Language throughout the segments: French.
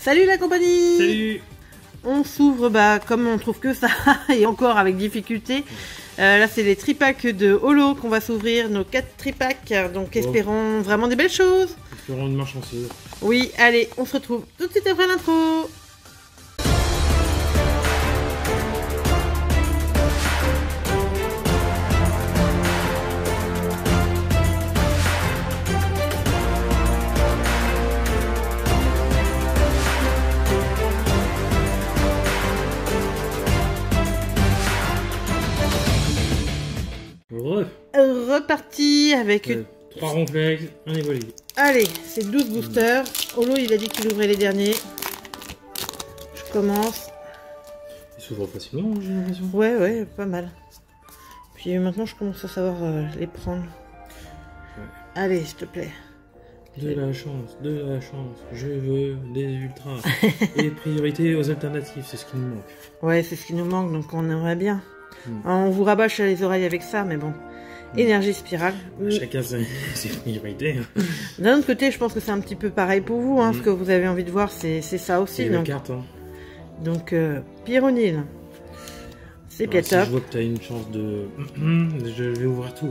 Salut la compagnie. Salut. On s'ouvre comme on trouve que ça et encore avec difficulté. Là c'est les tripacks de Holo qu'on va s'ouvrir, nos 4 tripacks, donc espérons vraiment des belles choses. Espérons une main chanceuse. Oui, allez, on se retrouve tout de suite après l'intro. Reparti avec 3 ronflex, un évoli. Allez, c'est 12 boosters. Holo il a dit qu'il ouvrait les derniers. Je commence. Ils s'ouvrent facilement, j'ai l'impression. Ouais, pas mal. Puis maintenant je commence à savoir les prendre. Ouais. Allez, s'il te plaît. De la chance, je veux des ultras. Et priorité aux alternatives, c'est ce qui nous manque. Ouais, c'est ce qui nous manque, donc on aimerait bien. On vous rabâche les oreilles avec ça, mais bon. Énergie spirale. Chacun ses priorités. D'un autre côté, je pense que c'est un petit peu pareil pour vous. Ce que vous avez envie de voir, c'est ça aussi. C'est donc. la carte. Donc, Pyronil. C'est Piatop. Si je vois que tu as une chance de... je vais ouvrir tout.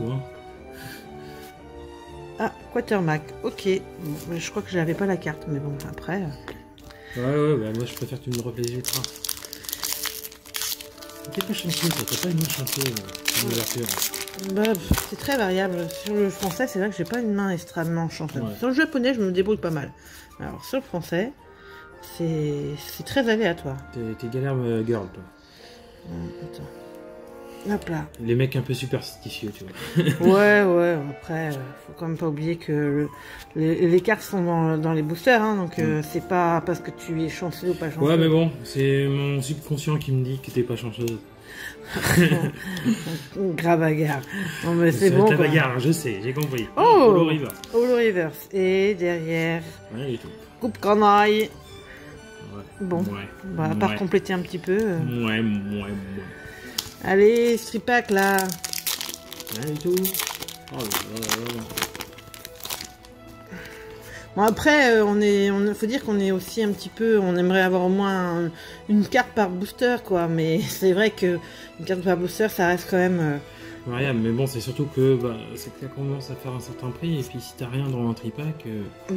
Ah, Quatermac. Ok. Bon, je crois que je n'avais pas la carte, mais bon, après... Ouais, moi je préfère que tu me refais les ultras. T'es pas chanceux, t'as pas une main chanceuse d'ouverture. C'est très variable. Sur le français, c'est vrai que j'ai pas une main extrêmement chanceuse. Ouais. Sur le japonais, je me débrouille pas mal. Alors, sur le français, c'est très aléatoire. T'es galère girl, toi. Attends. Hop là. Les mecs un peu superstitieux, tu vois. Ouais. Après, faut quand même pas oublier que les cartes sont dans les boosters, donc c'est pas parce que tu es chanceux ou pas chanceux. Ouais, mais bon, c'est mon subconscient qui me dit que t'es pas chanceuse. Grave bagarre. Non mais c'est bon. La bagarre, je sais, j'ai compris. Oh, Holo Reverse. Holo Reverse. Et derrière, Rien du tout. coupe canaille. Ouais. Bon, à part compléter un petit peu. Ouais. Allez, stripack là. Rien du tout. Oh là. Bon après, faut dire qu'on est aussi un petit peu, on aimerait avoir au moins une carte par booster quoi, mais c'est vrai que une carte par booster ça reste quand même... Variable, mais bon c'est surtout que c'est que ça commence à faire un certain prix et puis si t'as rien dans un tripack...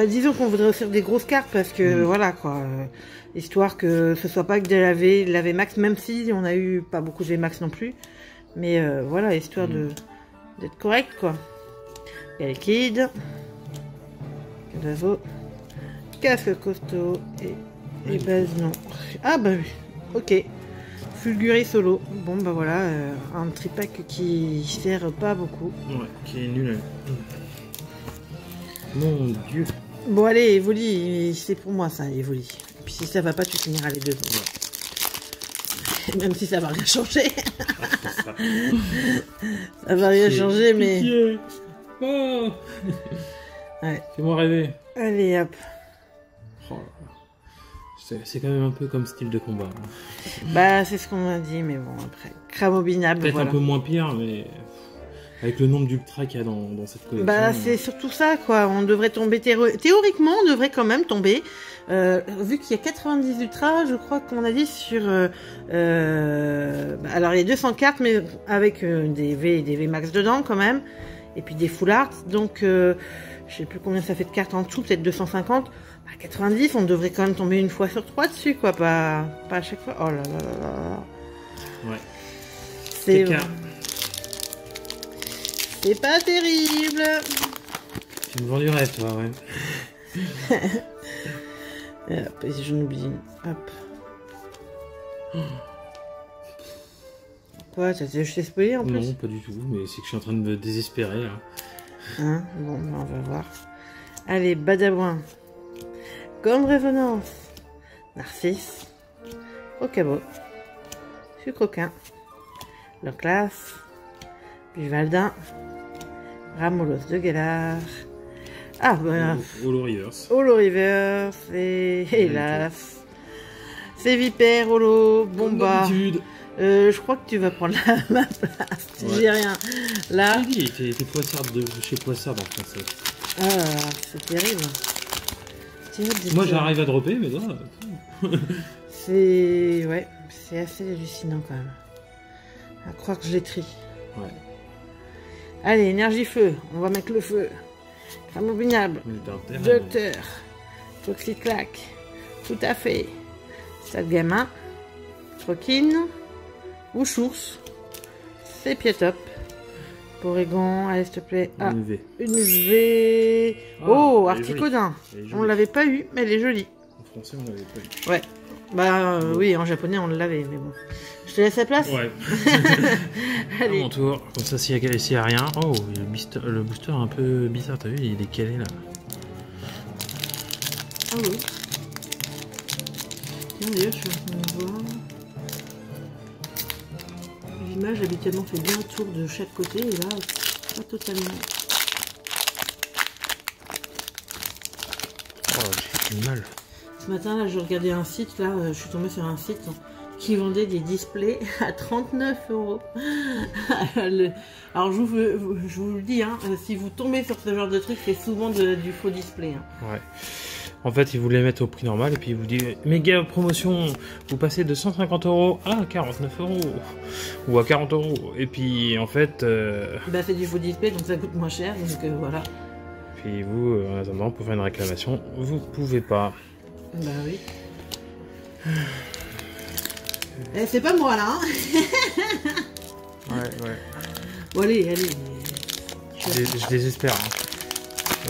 disons qu'on voudrait offrir des grosses cartes parce que voilà quoi, histoire que ce soit pas que de la VMAX, même si on a eu pas beaucoup de VMAX non plus, mais voilà, histoire d'être correct quoi. Il y a liquide. Cadavo, casque costaud et base non. Ah oui, ok. Fulguré solo. Bon voilà, un tripack qui sert pas beaucoup. Ouais, qui est nul. Mon dieu. Bon allez, Evoli, c'est pour moi ça, Evoli. Et puis si ça va pas, tu finiras les deux. Même si ça va rien changer. Ça va rien changer, mais... Oh. Ouais. Fais-moi rêver. Allez, hop. Oh là là. C'est quand même un peu comme style de combat. C'est ce qu'on m'a dit, mais bon, après. Cramobinable, peut-être un peu moins pire, mais... Avec le nombre d'ultras qu'il y a dans cette collection. C'est surtout ça, quoi. On devrait tomber... Théoriquement, on devrait quand même tomber. Vu qu'il y a 90 ultras, je crois qu'on a dit sur... alors, il y a 200 cartes, mais avec des V et des VMAX dedans, quand même. Et puis des full art. Donc... je sais plus combien ça fait de cartes en tout, peut-être 250. 90, on devrait quand même tomber une fois sur 3 dessus, quoi. Pas à chaque fois. Oh là là. Ouais. C'est pas terrible. Tu me vends du rêve, toi, ouais. Et hop, et si j'en oublie une. Hop. Quoi, je t'ai spoilé en plus? Non, pas du tout, mais c'est que je suis en train de me désespérer, là. Bon, on va voir. Allez, Badabouin. Gomme Résonance. Narcisse. Okabo. Sucroquin. Loclas. Buvaldin. Ramolos de Galar. Holo Reverse. Holo Reverse. Et hélas. C'est Vipère, Holo. Bomba. Je crois que tu vas prendre ma place. J'ai rien. Là. T'es poissarde de chez Poissarde en français. Ah, c'est terrible. tiré. Moi j'arrive à dropper, mais toi... C'est... Ouais, c'est assez hallucinant quand même. À croire que je les trie. Ouais. Allez, énergie feu, on va mettre le feu. Crème abominable. Docteur. Toxiclac. Tout à fait. Stade gamin. Troquine. Ouchours. C'est Pietop. Porygon, allez s'il te plaît. Ah, une V. Oh, Articodin. On l'avait pas eu, mais elle est jolie. En français, on l'avait pas eu. Ouais. Bah oui, en japonais, on l'avait, mais bon. Je te laisse la place. Ouais. Allez. À mon tour. Comme ça, s'il y a rien. Oh, le booster est un peu bizarre. T'as vu, il est calé là. Ah oui. Tiens, d'ailleurs, je suis en train de voir. L'image habituellement fait bien le tour de chaque côté, et là, pas totalement. Oh, j'ai du mal. Ce matin, là, je regardais un site, là, je suis tombée sur un site qui vendait des displays à 39 €. Alors, je vous le dis, hein, si vous tombez sur ce genre de truc, c'est souvent du faux display. Hein. Ouais. En fait, ils voulaient mettre au prix normal et puis ils vous disent méga promotion, vous passez de 150 € à 49 € ou à 40 €. Et puis en fait. Bah, c'est du faux display donc ça coûte moins cher, donc voilà. Puis vous, en attendant, pour faire une réclamation, vous pouvez pas. Bah oui. C'est pas moi là, hein. Ouais. Bon, allez. Je désespère. Hein.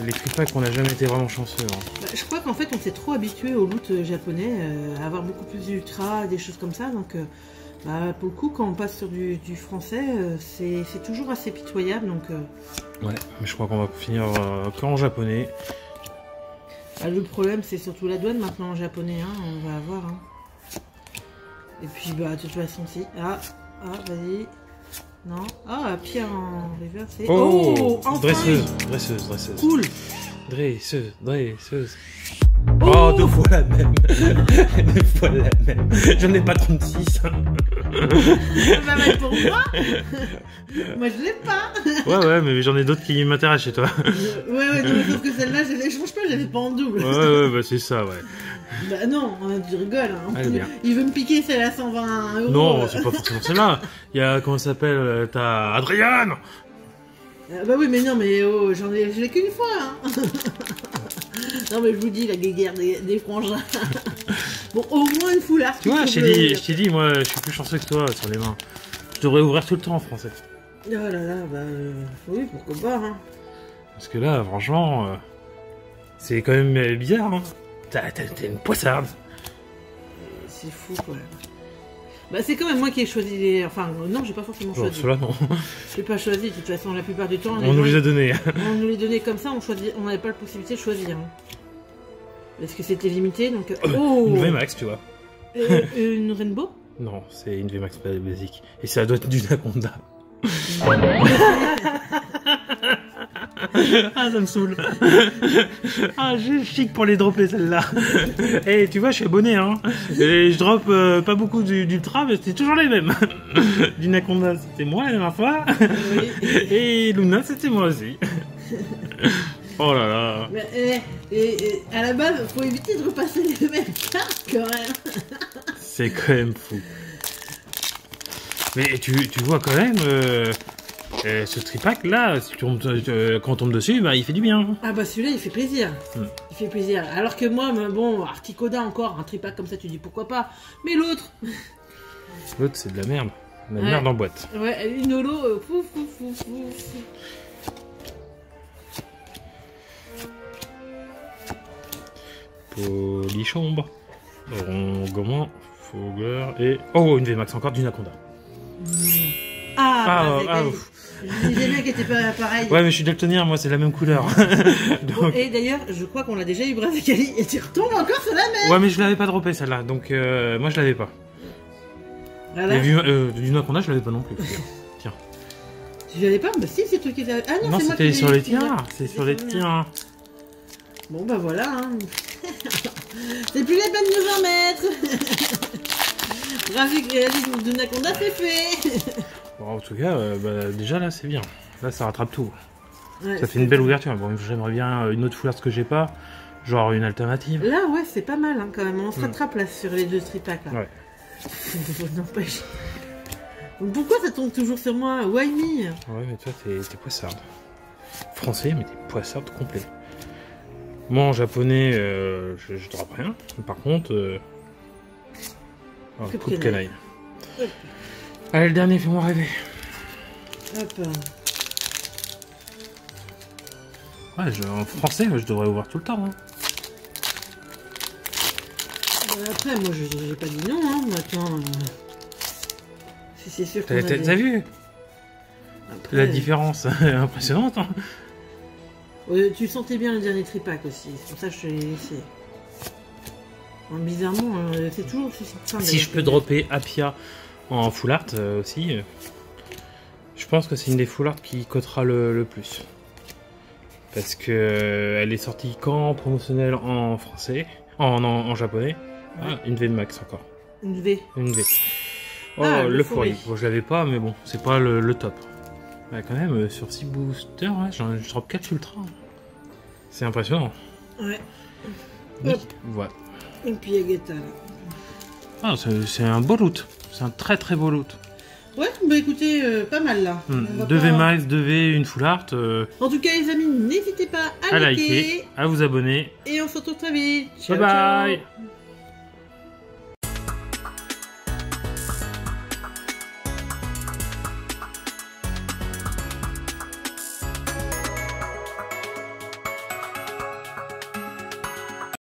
Les tripacks, on n'a jamais été vraiment chanceux. Hein. Bah, je crois qu'en fait, on s'est trop habitué au loot japonais, à avoir beaucoup plus d'ultra, des choses comme ça. Donc, bah, pour le coup, quand on passe sur du français, c'est toujours assez pitoyable. Donc, ouais, mais je crois qu'on va finir qu'en japonais. Bah, le problème, c'est surtout la douane maintenant en japonais. Hein, on va avoir. Hein. Et puis, bah, de toute façon, si. Ah, vas-y. Non. Ah, Pierre en reverse. Oh, enfin. Dresseuse. Cool. Dresseuse. Oh, 2 fois la même. 2 fois la même. J'en ai pas 36. Bah, mais pour moi. Moi, je l'ai pas. Ouais, mais j'en ai d'autres qui m'intéressent chez toi. Ouais, sauf que celle-là, je les change pas, je l'avais pas en double. Ouais, bah c'est ça, ouais. Bah non, tu rigoles. Hein. Allez, bien. Il veut me piquer celle à 120 €. Non, c'est pas forcément celle-là. Il y a, comment ça s'appelle, t'as Adriane. Bah oui, mais non, mais oh, je l'ai qu'une fois. Hein. Non, mais je vous dis, la guéguerre des frangins. Bon, au moins une foulard. Tu vois, je t'ai dit, moi, je suis plus chanceux que toi sur les mains. Je devrais ouvrir tout le temps en français. Oh là là, bah oui, pourquoi pas. Hein. Parce que là, franchement, c'est quand même bizarre. Hein. T'as une poissarde. C'est fou, quoi. Bah, c'est quand même moi qui ai choisi les... Enfin, non, j'ai pas forcément choisi. Ceux-là, non. J'ai pas choisi, de toute façon, la plupart du temps... On nous les a donnés. On nous les donnait comme ça, on n'avait pas la possibilité de choisir. Hein. Parce que c'était limité, donc... Oh, une VMAX, tu vois. Une Rainbow? Non, c'est une VMAX basique. Et ça doit être du Naconda. Ah, ça me saoule. Ah, je chic pour les dropper celle-là. Et tu vois, je suis abonné, hein. Et je drop pas beaucoup d'ultra, mais c'est toujours les mêmes. Du Naconda, c'était moi la dernière fois. Oui. Et Luna, c'était moi aussi. Oh là là. Mais, à la base, faut éviter de repasser les mêmes cartes quand même. C'est quand même fou. Mais tu vois quand même... ce tripack là, si quand on tombe dessus, bah il fait du bien. Ah bah celui-là il fait plaisir. Il fait plaisir. Alors que moi, bon, Articoda encore, un tripack comme ça, tu dis pourquoi pas. Mais l'autre. L'autre c'est de la merde. La merde en boîte. Ouais, une holo, fou. Polichombre. Rongoman, Fogler et... Oh, une VMAX encore du Naconda. Je disais bien qu'elle était pas pareil. Ouais, mais je suis daltonien, moi c'est la même couleur. Donc... Et d'ailleurs, je crois qu'on l'a déjà eu Brazicali et tu retombes encore sur la même. Ouais, mais je l'avais pas droppé celle-là, donc moi je l'avais pas. Voilà. Et du Naconda, je l'avais pas non plus. Tiens. Tu l'avais pas? Bah si, c'est toi qui l'avais. Ah non, c'est moi c'était sur les tiens. C'est sur les tiens. Bon bah voilà. Hein. C'est plus la peine de nous en mettre. Graphique réalisme de Naconda, c'est fait. Bon, en tout cas, déjà là c'est bien. Là ça rattrape tout. Ouais, ça fait une belle ouverture. Bon, j'aimerais bien une autre foulard que j'ai pas. Genre une alternative. Là, ouais, c'est pas mal hein, quand même. On se rattrape là sur les 2 tripacks là. Ouais. N'empêche. Pourquoi ça tombe toujours sur moi? Why me? Ouais, mais toi, t'es poissarde. Français, mais t'es poissarde complet. Moi, en japonais, je droppe rien. Par contre, coup de canaille. Hop. Allez, le dernier, fais-moi rêver. Hop. Ouais, en français, je devrais ouvrir tout le temps. Hein. Après, moi, j'ai pas dit non. Hein. Maintenant, si c'est sûr qu'on T'as vu Après, la différence impressionnante. Hein. Tu sentais bien le dernier tripack aussi. C'est pour ça que je te l'ai laissé. Bon, bizarrement, c'est toujours aussi simple. Si je peux dropper Appia en full art aussi, je pense que c'est une des full art qui cotera le plus. Parce que elle est sortie quand promotionnelle en français, en japonais. Ouais. Ah, une V de max encore. Une V. Une V. Oh, Ah, le l'euphorie. Bon, je l'avais pas, mais bon, c'est pas le top. Ouais, quand même, sur 6 boosters, ouais, je drop 4 ultra. C'est impressionnant. Ouais. Oui, Hop. voilà. Et puis Agatha là. Ah, c'est un beau loot. C'est un très très beau loot. Ouais, bah écoutez, pas mal là. On va 2 pas- V max, 2 V, une full art. En tout cas, les amis, n'hésitez pas à À liker. liker, à vous abonner. Et on se retrouve très vite. Ciao, Bye bye. ciao.